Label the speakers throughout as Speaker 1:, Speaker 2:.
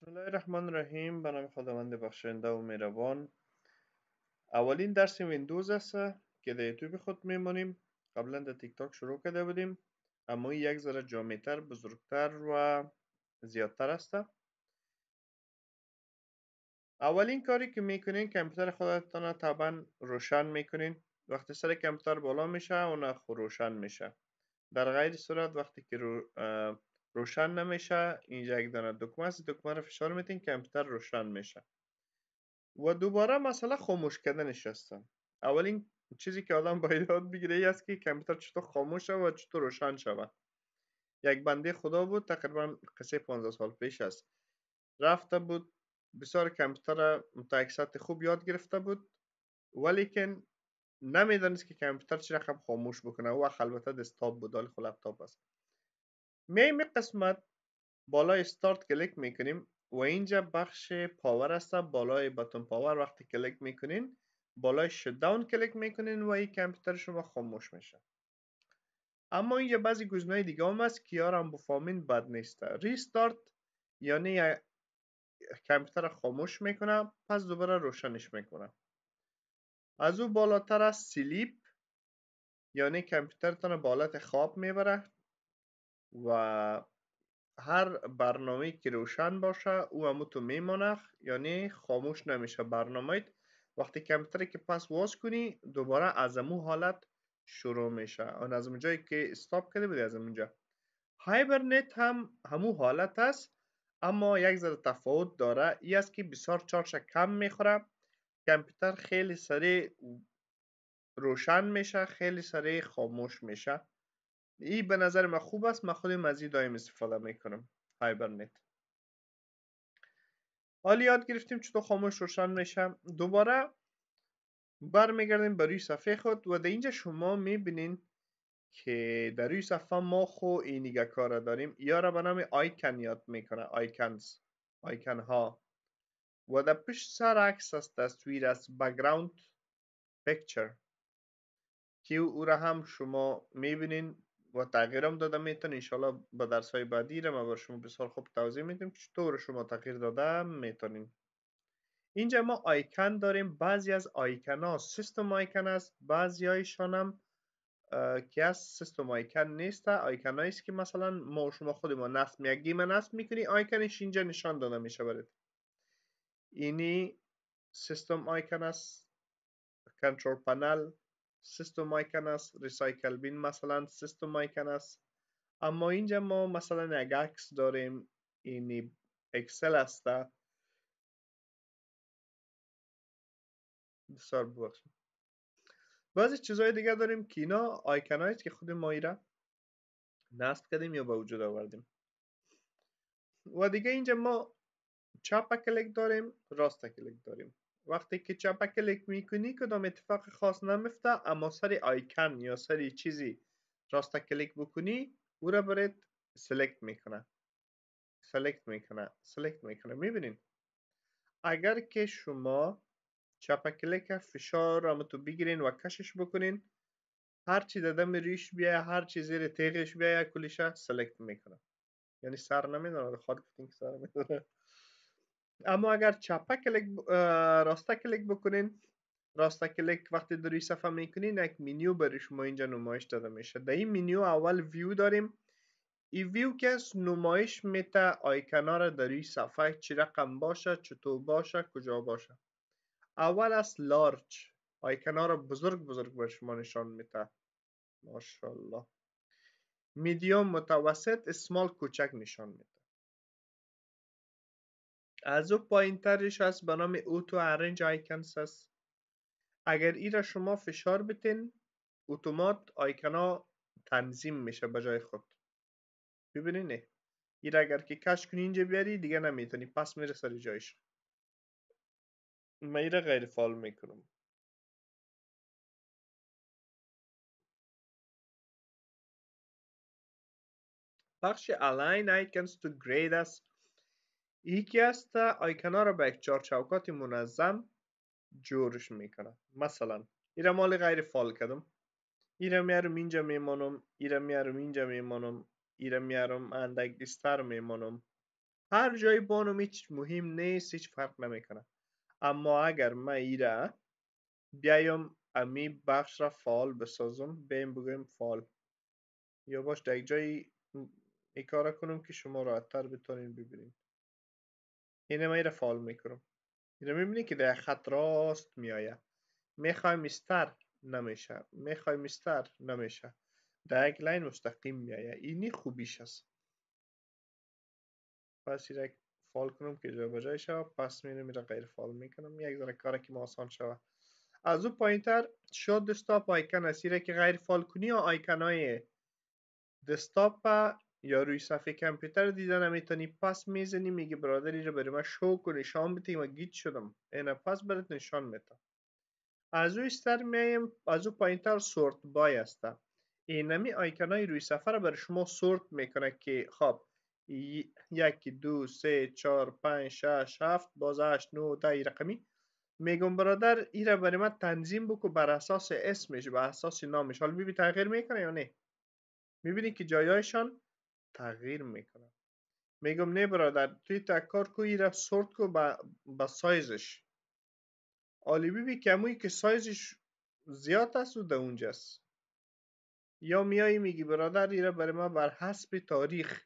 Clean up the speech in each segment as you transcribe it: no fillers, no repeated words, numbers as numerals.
Speaker 1: بسم الله الرحمن الرحیم. به نام خداوند بخشنده و مهربان. اولین درس ویندوز است که در یوتیوب خود میمونیم. قبلا در تیک تاک شروع کرده بودیم، اما این یک ذره جامعتر، بزرگتر و زیادتر است. اولین کاری که میکنین کامپیوتر خودتان را طبعا روشن میکنین. وقتی سر کامپیوتر بالا میشه اون روشن میشه. در غیر صورت وقتی که روشن نمیشه، اینجا یک دانه دکمه است، دکمه رو فشار میتین کامپیوتر روشن میشه و دوباره مسئله خاموش کردنش هستم. اولین چیزی که آدم باید یاد بگیره ای است که کامپیوتر چطور خاموش شود و چطور روشن شود. یک بنده خدا بود، تقریبا قصه 15 سال پیش است، رفته بود بسیار کامپیوتر تا یک سطح خوب یاد گرفته بود، ولیکن نمیدانست که کامپیوتر چه رقم خاموش بکنه. و البته دسکتاپ بود، ولی خب لپتاپ است. میایم قسمت بالای استارت کلیک میکنیم و اینجا بخش پاور است. بالای باتن پاور وقتی کلیک میکنین، بالای شت داون کلیک میکنین و این کامپیوتر شما خاموش میشه. اما اینجا بعضی گزینه‌های دیگه هم هست که یارم بفهمین بد نیست. ریستارت یعنی کامپیوتر خاموش میکنه، پس دوباره روشنش میکنه. از او بالاتر است سلیپ، یعنی کامپیوترتان به حالت خواب میبره و هر برنامه‌ای که روشن باشه او همونطور میمانه، یعنی خاموش نمیشه برنامه‌ت. وقتی کامپیوتر که پس واز کنی دوباره از همون حالت شروع میشه، آن از اون جایی که استاپ کرده بودی از اونجا. هایبرنت هم همون حالت است، اما یک ذره تفاوت داره. ای است که بسیار چارج کم میخوره، کامپیوتر خیلی سریع روشن میشه، خیلی سریع خاموش میشه. این به نظر من خوب است، من خودم از این دایم استفاده میکنم، هایبرنت. حالا یاد گرفتیم چطور خاموش روشن میشه. دوباره برمیگردیم به روی صفحه خود و در اینجا شما میبینین که در روی صفحه ما خو اینیگه کار داریم. یا را به نام آیکن یاد میکنه، آیکنز، آیکن ها. و در پشت سر عکس است، تصویر است، بک‌گراند پیکچر، که او را هم شما میبینین و تغییرم داده میتون. انشالله با درس های بعدی را ما با شما بسیار خوب توضیح میدیم که چطور شما تغییر داده میتونین. اینجا ما آیکن داریم. بعضی از آیکن ها سیستم آیکن است، بعضی هایشان هم که از سیستم آیکن نیست. آیکن هایی است که مثلا ما شما خود ما نصب یک گیم نصب میکنی، آیکنش اینجا نشان داده میشه برات. اینی سیستم آیکن است. کنترل پنل سیستم آیکن است. ریسایکل بین مثلا سیستم آیکن است. اما اینجا ما مثلا یک عکس داریم، اینی اکسل است. بسیار ببخشید. بعضی چیزهای دیگه داریم که اینا آیکن هاییست که خود ما ایره نصب کردیم یا به وجود آوردیم. و دیگه اینجا ما چپ کلیک داریم، راست کلیک داریم. وقتی که چپ کلیک میکنی کدام اتفاق خاص نمیفته، اما سر آیکن یا سر چیزی راست کلیک بکنی او را برات سلکت میکنه، سلکت میکنه. میبینین اگر که شما چپ کلیک فشار را تو بگیرین و کشش بکنین، هر چی دادم ریش بیای، هر چی زیر تیغش بیای کلیشه سلکت میکنه. یعنی سر نمیدونه، خود گفتین که سر میدونه. اما اگر چپ کلیک راسته کلیک بکنین، راسته کلیک وقتی در روی صفحه میکنین یک منیو برای شما اینجا نمایش داده میشه. در این منیو اول ویو داریم. این ویو که نمایش میته آیکن ها را در روی صفحه چی رقم باشه، چطور باشه، کجا باشه. اول از لارج، آیکن ها را بزرگ بزرگ بر شما نشان میته. ماشاءالله. میدیوم متوسط، اسمال کوچک نشان میده. از او پایین ترش هست به نام اوتو ارنج آیکنز هست. اگر ای را شما فشار بتین اتومات آیکن ها تنظیم میشه به جای خود. ببینین نه ای را اگر که کش کنی اینجا بیاری دیگه نمیتونی، پس میره سر جایش. من ای را غیر فعال میکنم. بخش الاین آیکنز تو گرید است. یکی است آیکن ها را به یک چهار چوکات منظم جورش میکنه. مثلا ایره مال غیر فعال کردم، ایره میارم اینجا میمانم، ایره میارم اینجا میمانم، ایره میارم اندک دیستر میمانم. هر جای بانم هیچ مهم نیست، هیچ فرق نمیکنه. اما اگر من ایره بیایم امی بخش را فعال بسازم، بیایم بگویم فعال، یا باش در یک جایی ای کار کنم که شما راحت‌تر بتونین ببینید. اینه من ایره فعال میکنم. ایره میبینی که در خط راست میآید. میخوایم استر نمیشه، میخوایم استر نمیشه، در یک لاین مستقیم میآید. اینی خوبیش است. پس ایره فعال کنم که جا بجای شود، پس میرم ایره غیر فعال میکنم، یک ذره کار که ما آسان شود. از او پایین تر شو دسکتاپ آیکن است. ایره که غیر فعال کنی یا آیکن های دسکتاپ یا روی صفحه کامپیوتر دیده نمیتونی، پس میزنی میگه برادری رو برای من شو کن، نشان بده من گیج شدم، اینه پس برات نشان میده. از او استر میایم، از او پایین تر سورت بای است. اینمی آیکن های روی صفحه رو برای شما سورت میکنه که خب یکی دو سه چار پنج شش هفت باز هشت نو ده رقمی. میگم برادر ای را برای من تنظیم بکو بر اساس اسمش، بر اساس نامش. حالا ببین تغییر میکنه یا نه؟ میبینی که جایایشان تغییر میکنه. میگم نه برادر توی تکار کو ای را سورت کو با سایزش. حالی ببین که همونی که سایزش زیاد است و در اونجاست. یا میایی میگی برادر ای را برای ما بر حسب تاریخ،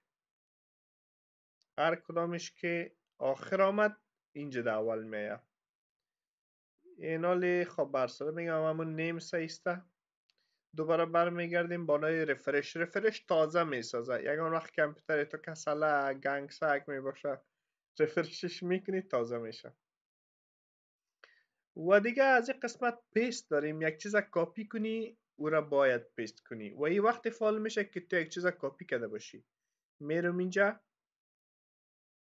Speaker 1: هر کدامش که آخر آمد اینجا در اول میاد. این حالی خب برساله میگم همون نیم سایسته. دوباره برمیگردیم بالای رفرش. رفرش تازه میسازه. یکان وقت کامپیوتر تو کسله گنگسک میباشه، رفرشش میکنی تازه میشه. و دیگه از این قسمت پیست داریم. یک چیز کاپی کنی او را باید پیست کنی و این وقت فعال میشه که تو یک چیز کاپی کرده باشی. میرم اینجا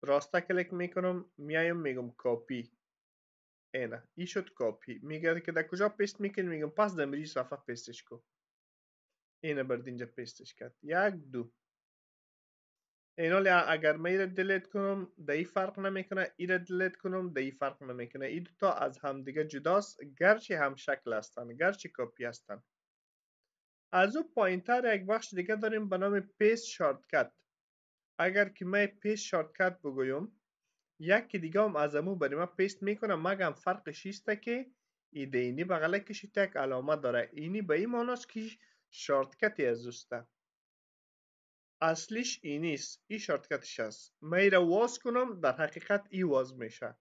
Speaker 1: راسته کلیک میکنم، میایم میگم کاپی. اینه ای شد کاپی. میگه که در کجا پیست میکنی، میگم پس در میری صفحه پیستش کن. اینه برد اینجا پیستش کرد. یک دو. این حالی اگر من ایره دلیت کنم در این فرق نمیکنه، ایره دلیت کنم در این فرق نمیکنه. این دوتا از هم دیگه جداست، گرچه هم شکل هستن، گرچه کاپی هستن. از او پایین تر یک بخش دیگه داریم به نام پیست شارتکت. اگر که من پیست شارتکت بگویم، یکی دیگه هم از امو برای من پیست میکنه، مگم فرقش ایسته که ایده اینی بغله کشیده یک علامه داره. اینی به این معناست که شارتکتی از اوسته. اصلیش اینیست، این شارتکتش است. من ایره واز کنم در حقیقت ای واز میشه.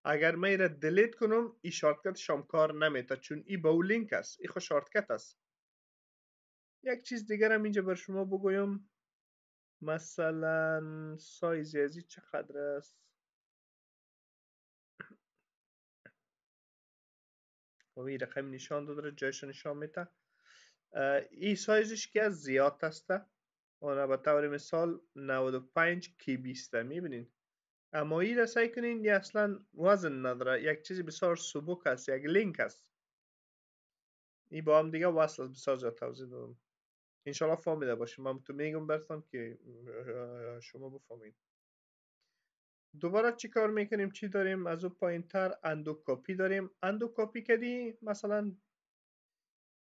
Speaker 1: اگر من ایره دلیت کنم ای شارتکتش هم کار نمیته، چون ای با لینک است. ای خود شارتکت است. یک چیز دیگر هم اینجا بر شما بگویم، مثلا سایز ازی چقدر است. و این رقم نشان داره، جایش نشان میده. این سایزش که از زیاد هسته. آنها به طور مثال 95 کیبی است. میبینین اما این را سعی کنین یه اصلا وزن نداره، یک چیزی بسیار سبک است، یک لینک است. این با هم دیگه وصل است. بسیار زیاد توضیح دادم، انشالله فهمیده باشیم. من تو میگم براتون که شما بفهمید. دوباره چی کار میکنیم؟ چی داریم از اون پایین تر؟ اندو کاپی داریم. اندو کاپی کردی مثلا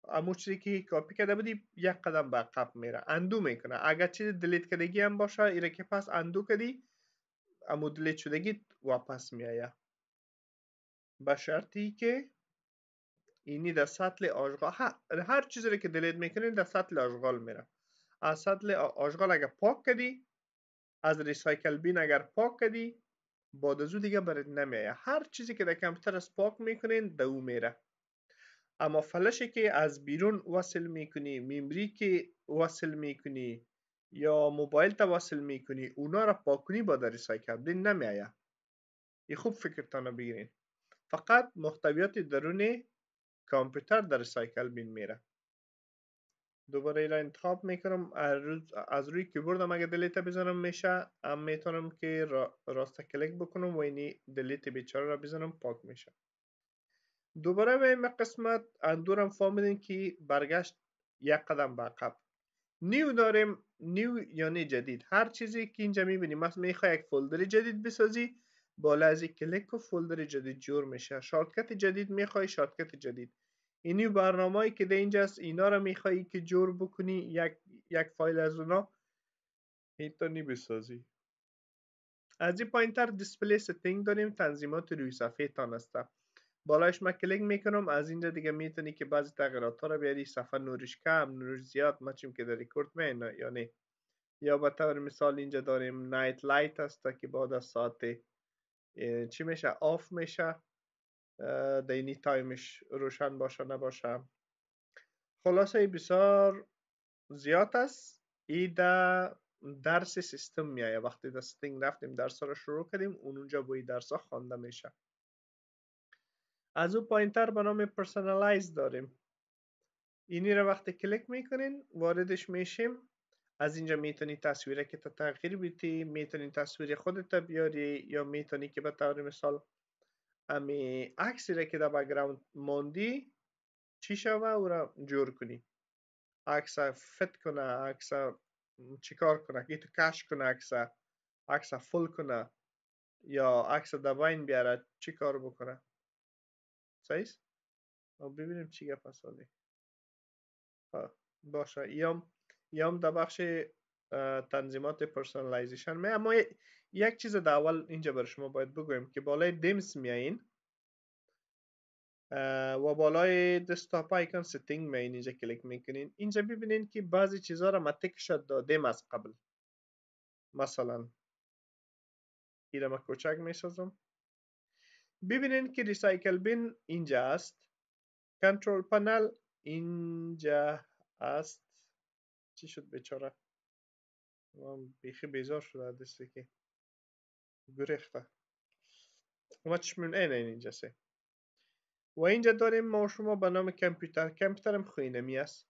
Speaker 1: امو چیزی که کاپی کرده بودی یک قدم به عقب میره، اندو میکنه. اگر چیز دلیت کردگی هم باشه ایره که پس اندو کردی امو دلیت شدگی واپس میایه، به شرطی که اینی در سطل آشغال هر چیزی رو که دلیت میکنی در سطل آشغال میره. از سطل آشغال اگر پاک کردی، از ریسایکل بین اگر پاک کردی، بعد از او دیگه برات نمیایه. هر چیزی که در کامپیوتر از پاک میکنین در او میره. اما فلشی که از بیرون وصل میکنی، میمری که وصل میکنی یا موبایل تا وصل میکنی، اونا را پاک کنی با در ریسایکل بین نمیایه. این خوب فکرتان بگیرین. فقط محتویات درون کامپیوتر در ریسایکل بین میره. دوباره ایرا انتخاب میکنم. از روی کیبوردم اگه دلیت بزنم میشه، هم میتونم که راست کلیک بکنم و اینی دلیت بیچاره را بزنم پاک میشه. دوباره به این قسمت اندورم فهمیدین که برگشت یک قدم به عقب. نیو داریم. نیو یعنی جدید. هر چیزی که اینجا میبینیم، مثلا میخوای یک فولدر جدید بسازی، بالا از این کلیک و فولدر جدید جور میشه. شارتکت جدید میخوای، شارتکت جدید. اینی برنامه‌ای که در اینجاست اینا رو میخوایی که جور بکنی، یک فایل از اونا میتونی بسازی. از این پایین تر دیسپلی ستینگ داریم، تنظیمات روی صفحه تان است. بالایش من کلیک میکنم. از اینجا دیگه میتونی که بعضی تغییرات ها رو بیاری، صفحه نورش کم، نورش زیاد، ما چیم که در ریکورد مینا یا نه. یا به طور مثال اینجا داریم نایت لایت است که بعد از ساعت چی میشه آف میشه، دینی تایمش روشن باشه نباشه. خلاصه بسیار زیاد است. این در درس سیستم میایه. وقتی در ستینگ رفتیم درس رو شروع کردیم، اونجا با این درس ها خوانده میشه. از اون پایین تر به نام پرسونالایز داریم. اینی رو وقتی کلیک میکنین واردش میشیم. از اینجا میتونی تصویره که تغییر بیتی، میتونی تصویر خودت بیاری، یا میتونی که به طور مثال امی عکسی را که در بک‌گراند موندی چی شوه او را جور کنی. عکس فت کنه، عکس چیکار کنه، که تو کش کنه، عکس فل کنه، یا عکس دباین بیاره، چی کار بکنه. صحیح؟ ببینیم چی گپ است. باشه. یام در بخش تنظیمات پرسونالایزیشن می. اما یک چیز در اول اینجا بر شما باید بگویم که بالای دیمز میایین و بالای دسکتاپ آیکون ستینگ میایین. اینجا کلیک میکنین. اینجا ببینین که بعضی چیزها را ما تک شد دادیم از قبل. مثلا این را ما کوچک میسازم. ببینین که ریسایکل بین اینجا است، کنترل پنل اینجا است. چی شد بیچاره؟ بیخی بیزار شده دسته که گریخته. ما چشمون اینجا سه. و اینجا داریم ما شما به نام کامپیوترم خوینمی است.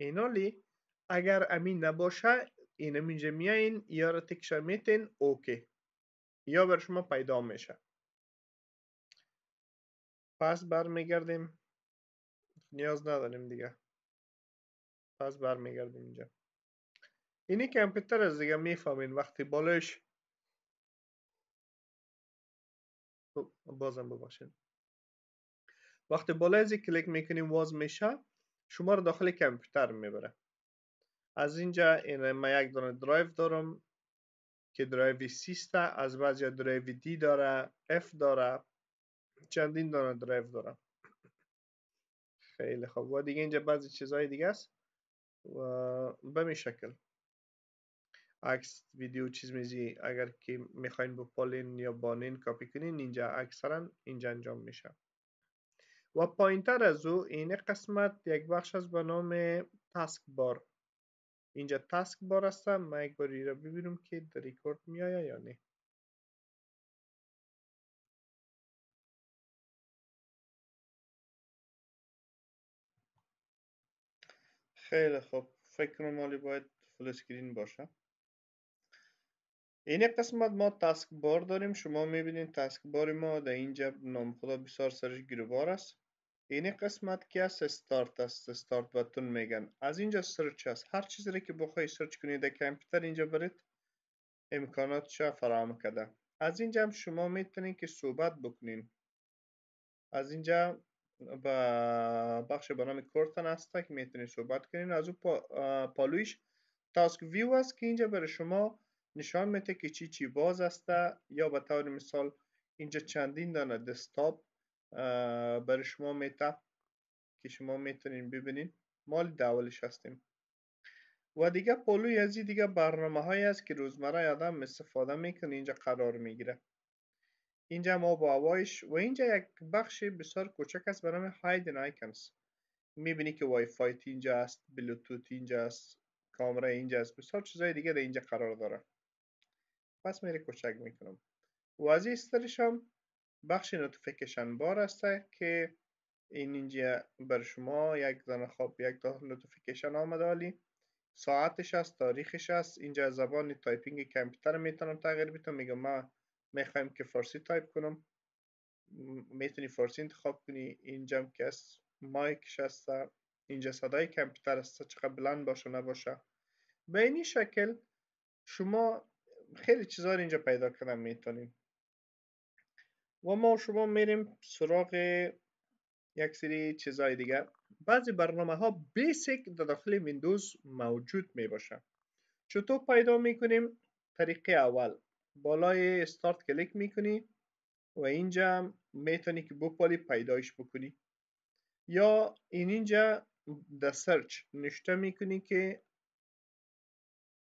Speaker 1: اینالی اگر امین نباشه اینم اینجا میایین یا را تکشا میتین اوکی، یا بر شما پیدا میشه. پس برمیگردیم، نیاز نداریم دیگه. پس برمیگردیم اینجا. اینی کامپیوتر از دیگه میفهمین وقتی بالایش بازم بباشین. وقتی بالای از کلیک میکنیم واز میشه، شما رو داخل کامپیوتر میبره. از اینجا این ما یک دونه درایو دارم که درایو سیسته، از بعضی درایو دی داره، اف داره، چندین دونه درایو داره. خیلی خوب. و دیگه اینجا بعضی چیزهای دیگه است و به می شکل عکس ویدیو چیز میزی اگر که میخواین با پالین یا بانین کاپی کنین اینجا اکثرا اینجا انجام میشه. و پایین تر از او این قسمت یک بخش از به نام تاسک بار. اینجا تاسک بار هستم. من یک باری را ببینم که در ریکورد میآید یا نه. خیلی خوب. فکر کنم مالی باید فول اسکرین باشه. این قسمت ما تاسک بار داریم. شما میبینید تاسک بار ما در اینجا نام خدا بسیار سرش گیروبار است. این قسمت که است استارت است. استارت بتون میگن. از اینجا سرچ است. هر چیزی که بخوای سرچ کنید در کامپیوتر اینجا برید امکاناتش فراهم کرده. از اینجا هم شما میتونید که صحبت بکنین. از اینجا با بخش به نام کورتن است که میتونید صحبت کنین. از اون پالویش تاسک ویو است که اینجا برای شما نشان میده که چی باز است، یا به طور مثال اینجا چندین دانه دسکتاپ برای شما میده که شما میتونین ببینین. مال داولش هستیم. و دیگه پالوی از دیگه برنامه هایی است که روزمره آدم استفاده میکنه اینجا قرار میگیره. اینجا ما با هوایش و اینجا یک بخش بسیار کوچک است به نام هایدن آیکنز. میبینی که وای فای اینجا است، بلوتوت اینجا است، کامera اینجا است، بسیار چیزای دیگه در اینجا قرار داره. پس میره کوچک میکنم. و از این استرش هم بخش نوتیفیکیشن بار است که این اینجا بر شما یک دانه یک تا نوتیفیکیشن آمده عالی. ساعتش است، تاریخش است. اینجا زبان تایپینگ کامپیوتر میتونم تغییر بدم. میگم ما میخوایم که فارسی تایپ کنم، میتونی فارسی انتخاب کنی. اینجا که است مایکش است. اینجا صدای کامپیوتر است چقدر بلند باشه نباشه. به این شکل شما خیلی چیزا اینجا پیدا کردن میتونیم. و ما شما میریم سراغ یک سری چیزای دیگه. بعضی برنامه ها بیسیک در داخل ویندوز موجود می باشه. چطور پیدا میکنیم؟ طریقه اول بالای استارت کلیک میکنی و اینجا میتونی که بپالی پیدایش بکنی، یا اینجا در سرچ نشته میکنی که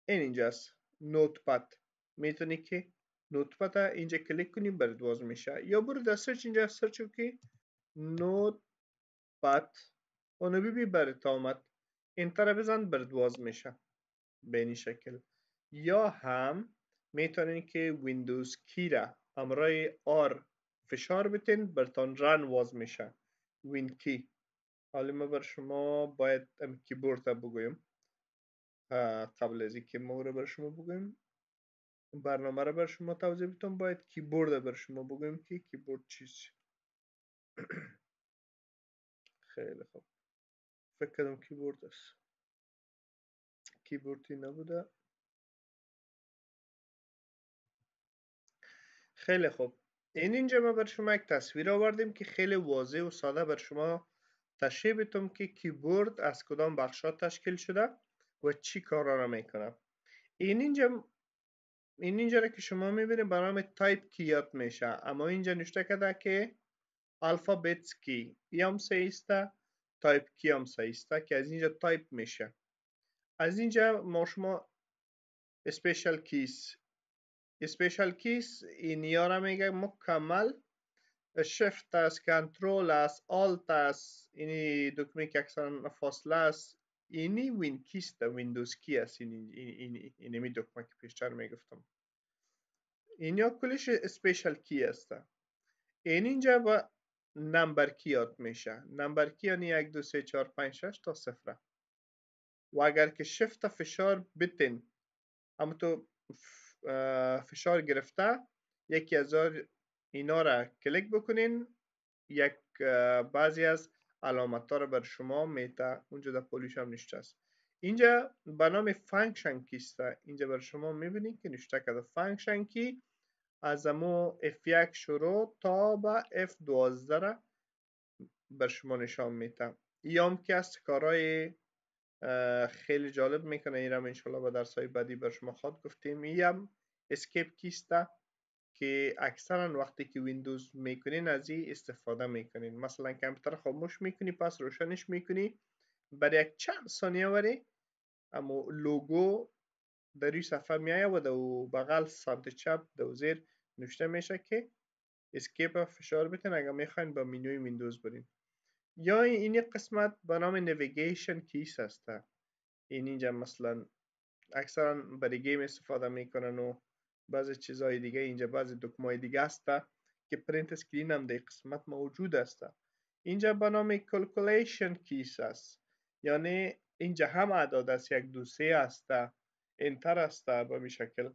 Speaker 1: اینجاست نوتپد، میتونی که نوتپد اینجا کلیک کنی برات باز میشه، یا برو در سرچ اینجا سرچ کنی نوتپد اونو ببین برات آمد، انتر بزن برات باز میشه به این شکل. یا هم میتونین که ویندوز کی را همراه آر فشار بتین برتان رن واز میشه، وین کی. حالا ما بر شما باید کیبورد را بگویم، قبل از اینکه ما رو بر شما بگویم برنامه را بر شما توضیح بدم باید کیبورد را بر شما بگویم که کیبورد چیست. خیلی خوب، فکر کردم کیبورد است، کیبوردی نبوده. خیلی خوب، اینجا ما بر شما یک تصویر آوردیم که خیلی واضح و ساده بر شما تشریح بدم که کیبورد از کدام بخشا تشکیل شده و چی کارا را میکنه. اینجا را که شما میبینید به نام تایپ کی یاد میشه، اما اینجا نوشته کرده که الفابتس کی، هم صحیح است، تایپ کی هم صحیح است که از اینجا تایپ میشه. از اینجا ما شما اسپیشال کیس اینیا را میگه مکمل، شفت است، کنترل است، آلت است، اینی دکمه که اکثرا فاصله است، اینی وین کیست، ویندوز کی است، اینی دکمه که پیشتر میگفتم، اینیا کلش اسپیشال کی است. اینجا با نمبر کی یاد میشه، نمبر کی یعنی 1 2 3 4 5 6 تا صفر، و اگر که شفت فشار بتین اما تو فشار گرفته یکی از اینا را کلیک بکنین، یک بعضی از علامت ها را بر شما میته، اونجا در پولیش هم نشته است. اینجا به نام فانکشن کی است، اینجا بر شما میبینید که نشته کرده فانکشن کی از امو F1 شروع تا به F12 را بر شما نشان میته. ایام که از کارهای خیلی جالب میکنه، این هم انشالله با درس های بعدی بر شما خواهد گفتیم. این اسکیپ کیست که اکثرا وقتی که ویندوز میکنین از این استفاده میکنین، مثلا کامپیوتر خاموش میکنی پس روشنش میکنی برای یک چند ثانیه وری اما لوگو در این صفحه میایه و در بغل سمت چپ در زیر نوشته میشه که اسکیپ فشار بتین اگر میخواین با منوی ویندوز برین. یا این قسمت به نام نویگیشن کیس هست، اینجا مثلا اکثرا برای گیم استفاده میکنن و بعضی چیزهای دیگه، اینجا بعضی دکمه دیگه است که پرینت اسکرین هم در قسمت موجود است. اینجا به نام کلکولیشن کیس است، یعنی اینجا هم اعداد است، 1 2 3 است، انتر است، به این شکل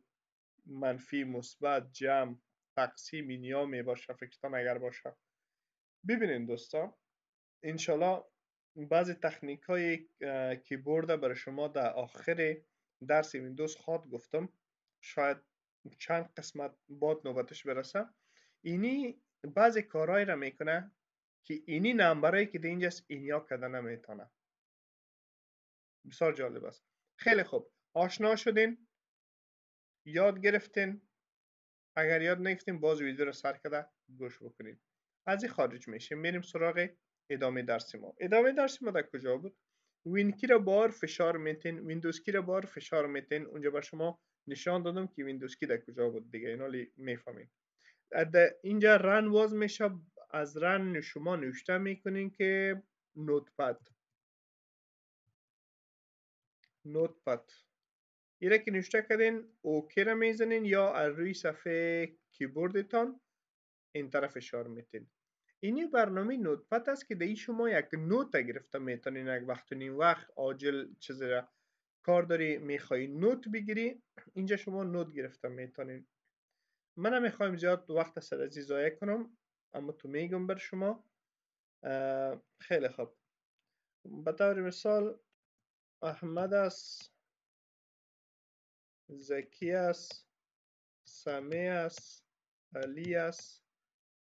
Speaker 1: منفی مثبت جمع تقسیم اینیا می باشه فکرتان اگر باشه. ببینین دوستان انشالله بعضی تکنیک های کیبورد برای شما در آخر درس ویندوز خواهد گفتم، شاید چند قسمت بعد نوبتش برسه. اینی بعضی کارهایی را میکنه که اینی نمبرهایی که در اینجاست اینیا کده نمیتونه. بسیار جالب است. خیلی خوب، آشنا شدین، یاد گرفتین. اگر یاد نگرفتین باز ویدیو رو سر کده گوش بکنین. از این خارج میشیم، میریم سراغ ادامه درس ما. ادامه درس ما در کجا بود؟ وین کی را بار فشار میتین، ویندوز کی را بار فشار میتین. اونجا با شما نشان دادم که ویندوز کی در کجا بود دیگه، اینا میفهمین. اینجا رن واز میشه، از رن شما نوشته میکنین که نوتپد ایره که نوشته کردین اوکی را میزنین یا از روی صفحه کیبوردتان انتر فشار میتین. اینی برنامه نوتپد است که در شما یک نوت گرفته میتونین، یک وقت و نیم وقت عاجل چیزی را کار داری میخوای نوت بگیری، اینجا شما نوت گرفته میتونین. من نمیخوایم زیاد وقت سر ازی ضایع کنم اما تو میگم بر شما. خیلی خوب، به طور مثال احمد است، زکی است، سمی است، علی است،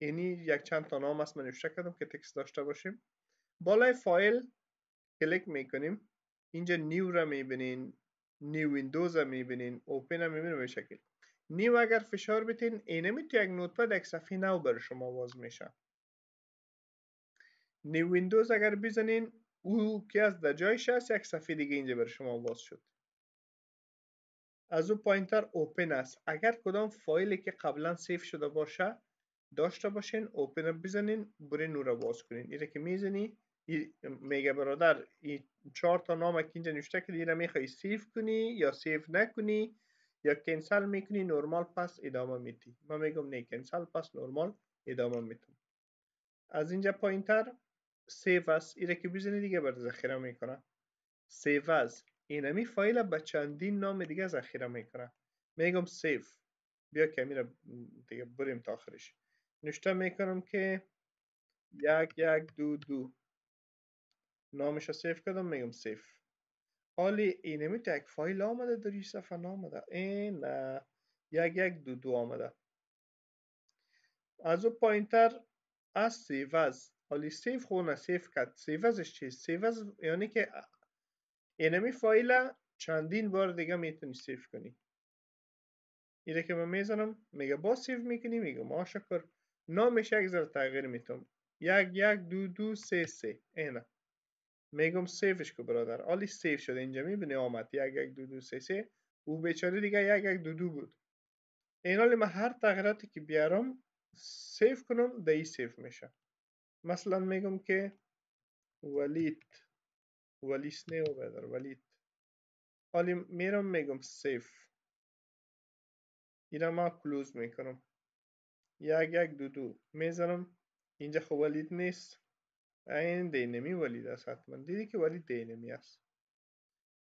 Speaker 1: اینی یک چند تا نام است من نوشته کردم که تکست داشته باشیم. بالای فایل کلیک میکنیم، اینجا نیو را میبینین، نیو ویندوز را میبینین، اوپن را میبینین به شکل. نیو اگر فشار بتین اینمی تو یک نوتپد یک صفحه نو بر شما باز میشه. نیو ویندوز اگر بزنین او که از در جایش هست یک صفحه دیگه اینجا بر شما باز شد. از او پایینتر اوپن است. اگر کدام فایلی که قبلا سیف شده باشه داشته باشین اوپن بزنین برین او را باز کنین. ایره که میزنی میگه برادر این 4 تا نام که اینجا نوشته که ایره میخوای سیف کنی یا سیف نکنی یا کنسل میکنی نورمال پس ادامه میدی. من میگم نه کنسل پس نورمال ادامه میدم. از اینجا پایینتر سیف است. ایره که بزنی دیگه بر ذخیره میکنه. سیف از اینمی فایل به چندین نام دیگه ذخیره میکنه. میگم سیف بیا که میره دیگه بریم تا آخرش. نوشته میکنم که 1122 نامش رو سیف کردم. میگم سیف. حالی اینمی تو یک فایل آمده در این صفحه نامده این 1122 آمده. از او پایینتر از سیو از حالی سیف خونه سیف کرد. سیو ازش چیست؟ سیو از یعنی که اینمی فایل چندین بار دیگه میتونی سیف کنی. ایره که من میزنم میگه با سیف میکنی. میگه ما شکر. نامش یک ذره تغییر میتونم 112233 اینه. میگم سیفش کو برادر. حالی سیف شده. اینجا میبینی آمد 112233. او بیچاره دیگه 1122 بود. این حالی من هر تغییراتی که بیارم سیف کنم دی سیف میشه. مثلا میگم که ولی سنیو بدر ولید. حالی میرم میگم سیف. اینا ما کلوز میکنم 1122 میزنم. اینجا خب ولید نیست. این دینمی ولید است. حتما دیدی که ولید دینمی است.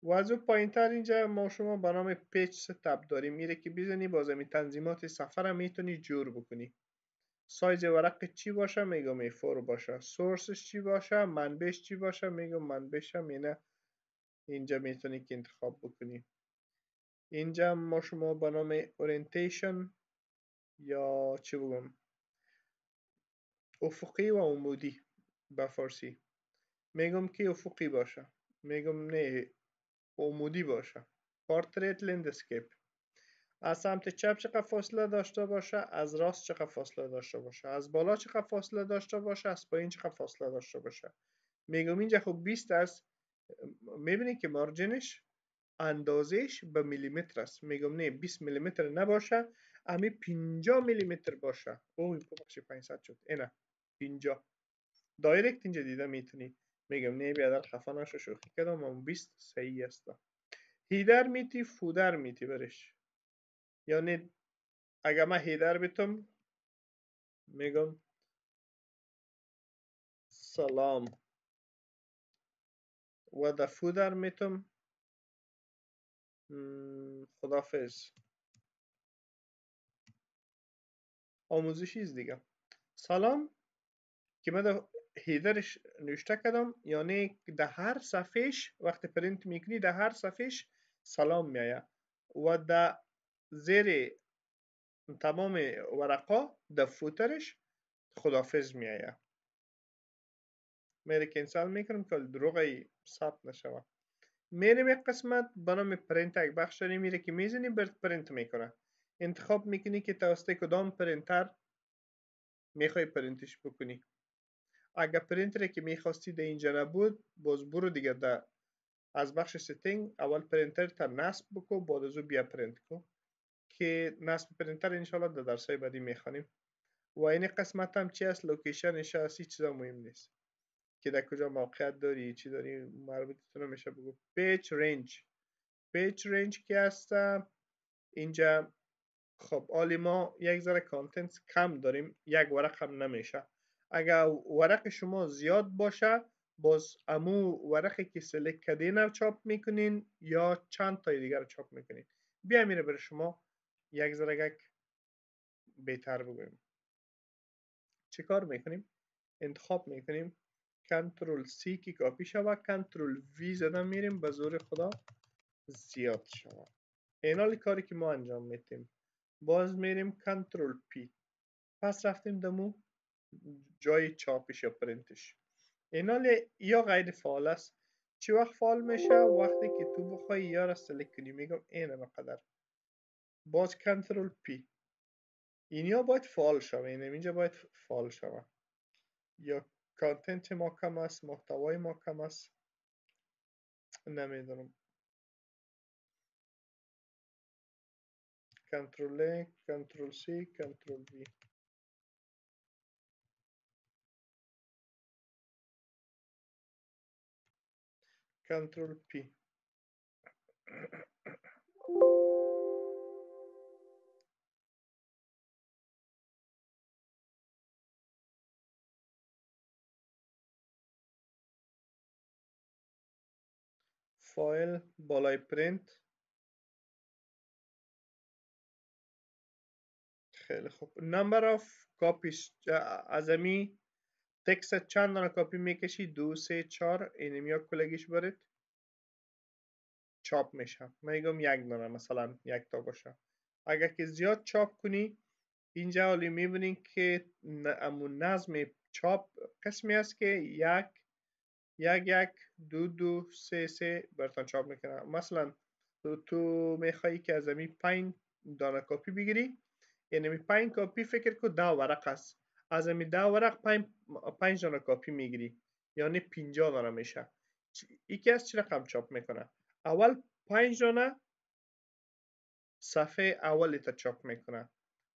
Speaker 1: و از اون پایین تر اینجا ما شما به نام پیج ستاپ داریم. میره که بزنی باز می تنظیمات سفر میتونی جور بکنی. سایز ورق چی باشه میگم A4 باشه. سورسش چی باشه منبعش چی باشه میگم منبعش هم اینه. اینجا میتونی که انتخاب بکنی. اینجا ما شما به نام اورینتیشن یا چی بگم افقی و عمودی به فارسی میگم که افقی باشه. میگم نه عمودی باشه. پورتریت لندسکیپ. از سمت چپ چقدر فاصله داشته باشه از راست چقدر فاصله داشته باشه از بالا چقدر فاصله داشته باشه از پایین چقدر فاصله داشته باشه. میگم اینجا خب 20 است. میبینی که مارجینش اندازش به میلیمتر است. میگم نه 20 میلیمتر نباشه امی 50 میلیمتر باشه. اوه ببخشید 500 شد. اینه 50 دایرکت اینجا دیده میتونی. میگم نه بیادر خفه نشو شوخی کردم. اون 20 صحیح است. هیدر میتی فودر میتی برش. یعنی اگه من هیدر بیتم میگم سلام و در فودر میتم خدافز. آموزشیست دیگه. سلام که من در هیدرش نوشته کردم یعنی در هر صفحش وقتی پرینت میکنی در هر صفحش سلام میایه و در زیر تمام ورقا در فوترش خدافز میایه. میره کنسل میکنم که دروغی ثبت نشوه. میریم یک قسمت به نام پرینت یک بخش داریم. میره که میزنی برد پرینت میکنه. انتخاب میکنی که توسط کدام پرینتر میخوای پرینتش بکنی. اگر پرینتری که میخواستی در اینجا نبود باز برو دیگه در از بخش ستینگ اول پرینتر تا نصب بکن بعد از او بیا پرینت کن که نصب پرینتر انشالله در درسای بعدی میخوانیم. و این قسمت هم چی است لوکیشنش هست هیچ چیزا مهم نیست که در کجا موقعیت داری چی داری مربوطتون میشه بگو. پیج رنج که هست اینجا خب حالی ما یک ذره کانتنت کم داریم یک ورق هم نمیشه. اگر ورق شما زیاد باشه باز امو ورقی که سلکت کردین چاپ میکنین یا چند تای دیگر چاپ میکنین. بیا میره برای شما یک ذره بهتر بگویم. چه کار میکنیم؟ انتخاب میکنیم کنترل سی که کاپی شود کنترل وی زدن میریم به زور خدا زیاد شود. این حالی کاری که ما انجام میتیم. باز میریم کنترل پی. پس رفتیم دمو جای چاپش یا پرینتش. این حال یا غیر فعال است. چی وقت فعال میشه؟ وقتی که تو بخوای یا را سلکت کنی. میگم اینه مقدر باز کنترل پی. اینیا باید فعال شوه، این اینجا باید فعال شوه. یا کانتنت ما کم است، محتوای ما کم است، نمیدونم. کنترل A، کنترل C، کنترل V، کنترل P. فایل بالای پرینت. خیلی خوب. نمبر آف کاپیش از امی تکست چند دانه کاپی میکشی؟ 2 3 4. اینمیا کلگیش برید چاپ میشه. میگم یک دانه مثلا یک تا باشه. اگر که زیاد چاپ کنی اینجا حالی میبینین که امون نظم چاپ قسمی است که یک دو دو سه سه براتون چاپ میکنه. مثلا تو میخوایی که از امی 5 دانه کاپی بگیری، یعنی 5 کاپی فکر کو 10 ورق است، از امی 10 ورق 5 دانه کاپی میگیری، یعنی 50 دانه میشه. یکی از چی رقم چاپ میکنه؟ اول 5 دانه صفحه اولی تا چاپ میکنه،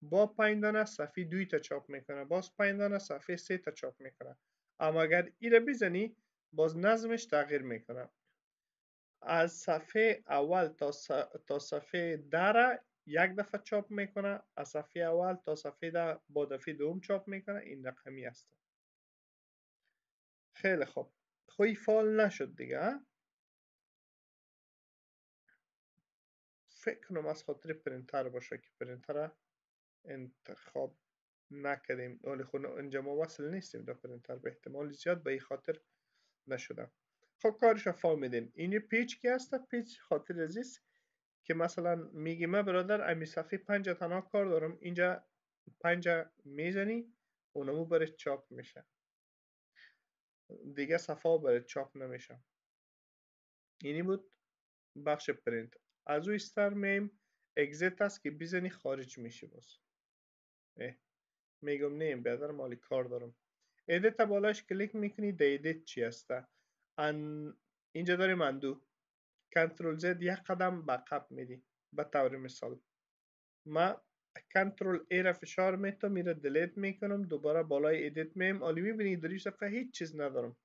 Speaker 1: با 5 دانه صفحه 2 تا چاپ میکنه، باز 5 دانه صفحه 3 تا چاپ میکنه. اما اگر ایره بزنی باز نظمش تغییر میکنه. از صفحه اول تا صفحه 10 را یک دفعه چاپ میکنه، از صفحه اول تا صفحه 10 با دفعه دوم چاپ میکنه. این رقمی است. خیلی خوب. خوی فال نشد دیگه. فکر کنم از خاطر پرینتر باشه که پرینتر انتخاب نکردیم، ولی خب اینجا ما وصل نیستیم در پرینتر، به احتمال زیاد به این خاطر نشدم. خب کارش فهمیدین. این پیج کی هست؟ پیج خاطر ازیست که مثلا میگی من برادر امی صفحه 5 تنها کار دارم، اینجا 5 میزنی اونمو برای چاپ میشه، دیگه صفحه برای چاپ نمیشه. اینی بود بخش پرینت. از او استر میم اگزیت است که بزنی خارج میشه. باز میگم نیم بیادر مالی کار دارم. ادیت بالاش کلیک میکنی. ده ادیت چی هسته؟ اینجا داریم اندو. کنترل زد یک قدم به عقب میدی. به طور مثال ما کنترل ای را فشار میتم، میره دلیت میکنم، دوباره بالای ادیت میم آلی میبینی در این صفحه هیچ چیز ندارم،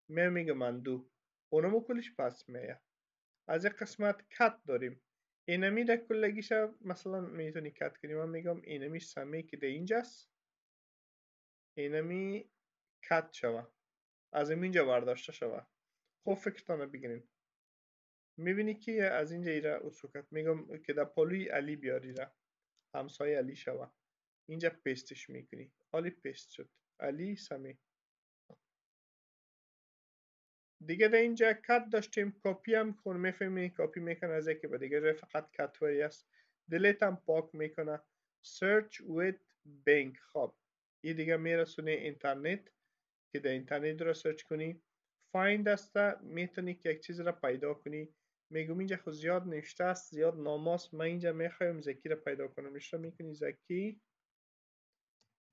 Speaker 1: میگم اندو، اونمو کلش پس میه. از این قسمت کت داریم. اینمی در کلگیش مثلا میتونی کت کنی. من میگم اینمی سمی که در اینجاست اینمی کت شوه، از اینجا برداشته شوه. خب فکرتانه بگیرین. میبینی که از اینجا ایره اصوکت میگم که در پالوی علی بیاری را همسایه علی شوه. اینجا پیستش میکنی. علی پیست شد. علی سمی. دیگه در اینجا کت داشتیم. کپی هم کن. میفهمی کپی میکنه از یکی به دیگه، فقط کت وری است. دلیت هم پاک میکنه. search with bing. خب این دیگه میرسونه اینترنت که در اینترنت رو سرچ کنی. فایند است، میتونی که یک چیز را پیدا کنی. میگم اینجا خود زیاد نوشته است، زیاد ناماست. من اینجا میخوایم زکی را پیدا کنم. نوشته میکنی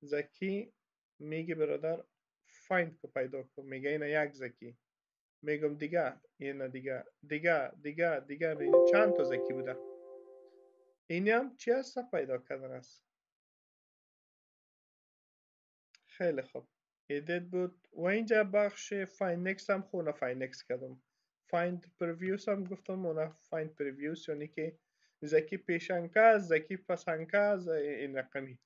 Speaker 1: زکی میگه برادر فایند که پیدا کن. میگه اینه یک زکی. میگم دیگه اینه دیگه چند تا زکی بوده. اینی هم چی هست؟ پیدا کردن است. خیلی خوب. ایدیت بود. و اینجا بخش فایندکس هم خونه فایندکس کردم. فایند پریویوس هم گفتم اونه فایند پریویوس، یعنی که زکی پیشنکه است، زکی پسنکه است، این رقمی.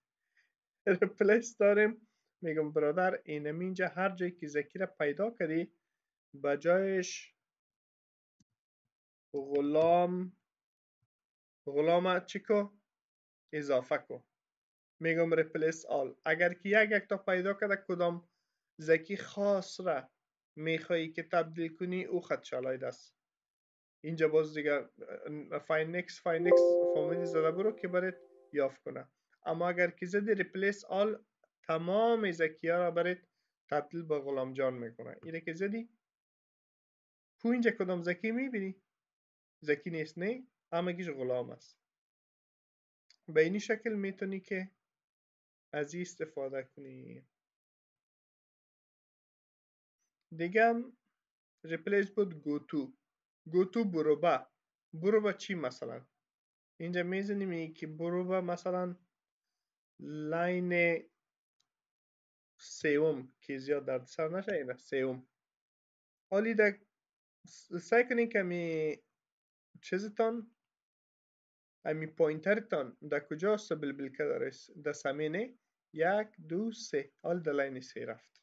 Speaker 1: ریپلیس داریم. میگم برادر اینم اینجا هر جایی که زکی را پیدا کردی به جایش غلام چیکو اضافه کو. میگم ریپلیس آل. اگر که یک تا پیدا کرده کدام زکی خاص را میخوایی که تبدیل کنی او خط شلاید است. اینجا باز دیگه فایندکس فامیلی زده برو که برات یافت کنه. اما اگر که زدی ریپلیس آل تمام زکی ها را برات تبدیل به غلام جان میکنه. اینه که زدی کو اینجا کدام زکی میبینی؟ زکی نیست نه، همه گیش غلام است. به این شکل میتونی که از این استفاده کنی. دیگه هم ریپلیس بود گو تو برو به چی مثلا اینجا میزنیم که برو به مثلا لاین سوم که زیاد درد سر نشه اینه سوم. حالی در سعی کنین که می چیزتان امی پوینترتان در کجا بلبل کرده در سمینه 1 2 3 حال در لاین 3 رفت.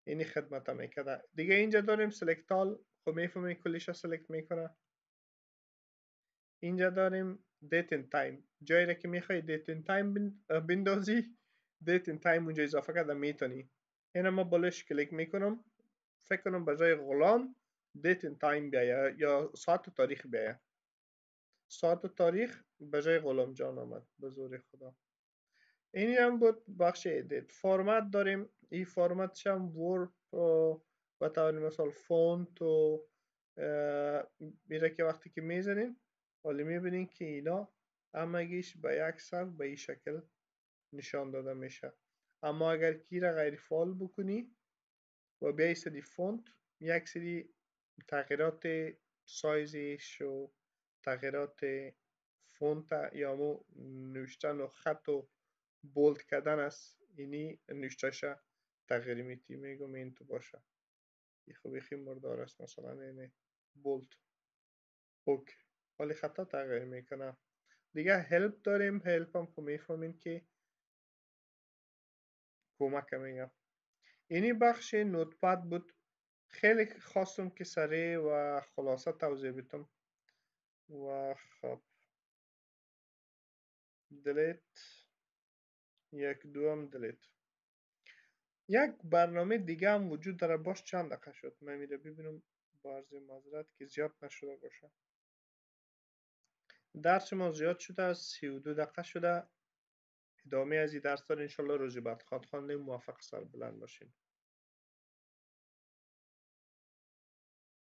Speaker 1: اینی خدمت میکرده. دیگه اینجا داریم سلکت آل. خب میفهمی کلیش سلکت میکنه. اینجا داریم دیت ان تایم. جایی را که میخوای دیت ان تایم بندازی دیت ان تایم اونجا اضافه کرده میتونی. اینا ما بالش کلیک میکنم. فکر کنم به جای غلام دیت ان تایم بیایه یا ساعت و تاریخ بیایه. ساعت و تاریخ به جای غلام جان آمد به زور خدا. اینی هم بود بخش ادیت. فرمت داریم. این فرمتش هم ورد و طور مثال فونت و میره که وقتی که میزنین حالی میبینین که اینا همگیش به یک سر به این شکل نشان داده میشه. اما اگر کی را غیر فعال بکنی و بیای سری فونت یک سری تغییرات سایزش و تغییرات فونت یا مو نوشتن و خط و بولد کردن است اینی نوشتهشه تغییر میتی میگم این تو باشه این خوبی مردار است مثلا اینه بولد اوک حالی خطا تغییر میکنه. دیگه هلپ داریم. هلپ هم که میفهمین که کمک میگم. اینی بخش نوتپد بود. خیلی خواستم که سریع و خلاصه توضیح بدم و خب دلیت یک دوم دلیت. یک برنامه دیگه هم وجود داره باش چند دقیقه شد من میره ببینم با عرض معذرت که زیاد نشده باشه. درس ما زیاد شده از 32 دقیقه شده. ادامه از این درس دار انشالله روزی بعد خواد خوانده موفق سر بلند باشین.